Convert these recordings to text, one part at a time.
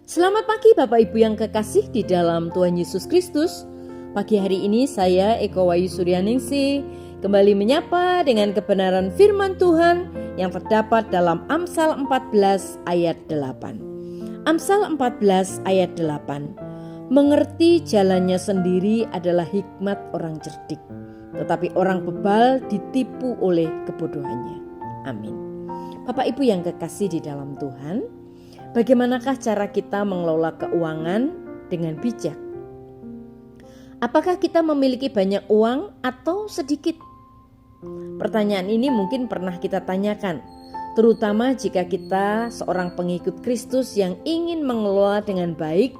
Selamat pagi Bapak Ibu yang kekasih di dalam Tuhan Yesus Kristus. Pagi hari ini saya Eko Wayu Suryaningsih kembali menyapa dengan kebenaran firman Tuhan yang terdapat dalam Amsal 14 ayat 8. Amsal 14 ayat 8. Mengerti jalannya sendiri adalah hikmat orang cerdik, tetapi orang bebal ditipu oleh kebodohannya. Amin. Bapak Ibu yang kekasih di dalam Tuhan, bagaimanakah cara kita mengelola keuangan dengan bijak? Apakah kita memiliki banyak uang atau sedikit? Pertanyaan ini mungkin pernah kita tanyakan, terutama jika kita seorang pengikut Kristus yang ingin mengelola dengan baik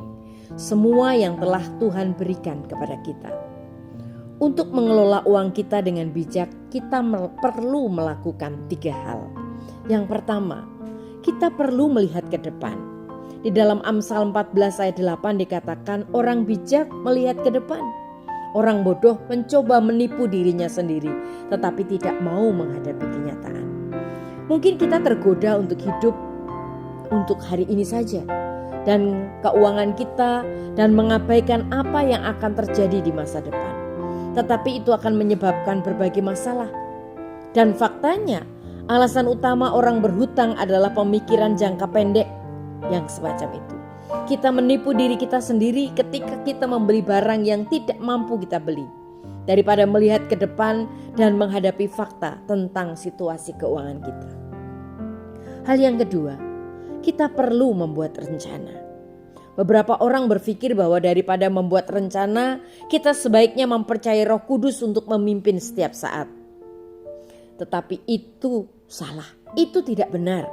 semua yang telah Tuhan berikan kepada kita. Untuk mengelola uang kita dengan bijak, kita perlu melakukan 3 hal. Yang pertama, kita perlu melihat ke depan. Di dalam Amsal 14 ayat 8 dikatakan orang bijak melihat ke depan. Orang bodoh mencoba menipu dirinya sendiri, tetapi tidak mau menghadapi kenyataan. Mungkin kita tergoda untuk hidup untuk hari ini saja dan keuangan kita dan mengabaikan apa yang akan terjadi di masa depan. Tetapi itu akan menyebabkan berbagai masalah. Dan faktanya, alasan utama orang berhutang adalah pemikiran jangka pendek yang semacam itu. Kita menipu diri kita sendiri ketika kita membeli barang yang tidak mampu kita beli, daripada melihat ke depan dan menghadapi fakta tentang situasi keuangan kita. Hal yang kedua, kita perlu membuat rencana. Beberapa orang berpikir bahwa daripada membuat rencana, kita sebaiknya mempercayai Roh Kudus untuk memimpin setiap saat. Tetapi itu salah, itu tidak benar.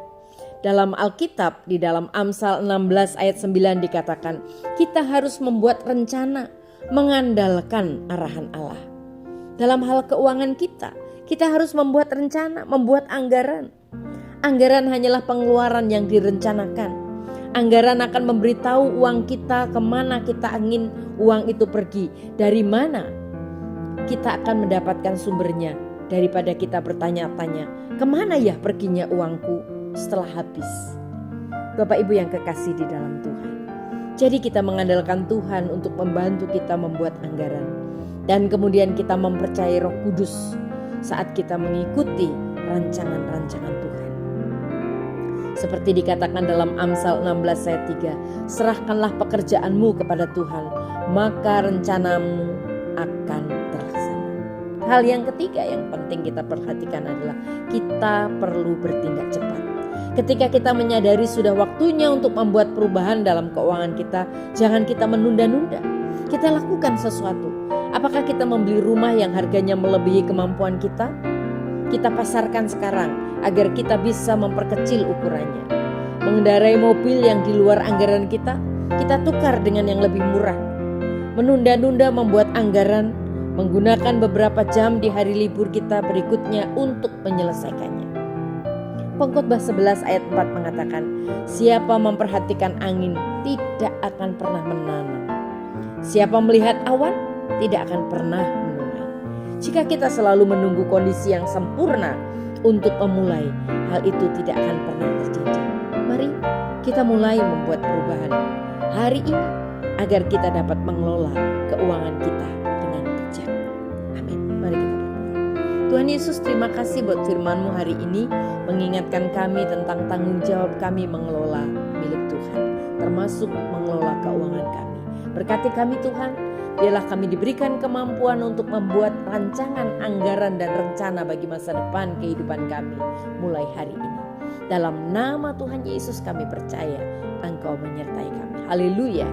Dalam Alkitab, di dalam Amsal 16 ayat 9 dikatakan, kita harus membuat rencana, mengandalkan arahan Allah. Dalam hal keuangan kita harus membuat rencana, membuat anggaran. Anggaran hanyalah pengeluaran yang direncanakan. Anggaran akan memberitahu uang kita kemana kita ingin uang itu pergi, dari mana kita akan mendapatkan sumbernya. Daripada kita bertanya-tanya, kemana ya perginya uangku setelah habis? Bapak Ibu yang kekasih di dalam Tuhan, jadi kita mengandalkan Tuhan untuk membantu kita membuat anggaran. Dan kemudian kita mempercayai Roh Kudus saat kita mengikuti rancangan-rancangan Tuhan. Seperti dikatakan dalam Amsal 16 ayat 3, serahkanlah pekerjaanmu kepada Tuhan, maka rencanamu akan terlaksana. Hal yang ketiga yang penting kita perhatikan adalah kita perlu bertindak cepat. Ketika kita menyadari sudah waktunya untuk membuat perubahan dalam keuangan kita, jangan kita menunda-nunda. Kita lakukan sesuatu. Apakah kita membeli rumah yang harganya melebihi kemampuan kita? Kita pasarkan sekarang agar kita bisa memperkecil ukurannya. Mengendarai mobil yang di luar anggaran kita tukar dengan yang lebih murah. Menunda-nunda membuat anggaran, menggunakan beberapa jam di hari libur kita berikutnya untuk menyelesaikannya. Pengkhotbah 11 ayat 4 mengatakan, siapa memperhatikan angin tidak akan pernah menanam. Siapa melihat awan tidak akan pernah menuai. Jika kita selalu menunggu kondisi yang sempurna untuk memulai, hal itu tidak akan pernah terjadi. Mari kita mulai membuat perubahan hari ini agar kita dapat mengelola keuangan kita dengan bijak. Amin. Mari kita berdoa. Tuhan Yesus, terima kasih buat firman-Mu hari ini, mengingatkan kami tentang tanggung jawab kami mengelola milik Tuhan, termasuk mengelola keuangan kami. Berkati kami Tuhan, biarlah kami diberikan kemampuan untuk membuat rancangan, anggaran dan rencana bagi masa depan kehidupan kami mulai hari ini. Dalam nama Tuhan Yesus kami percaya, Engkau menyertai kami. Haleluya.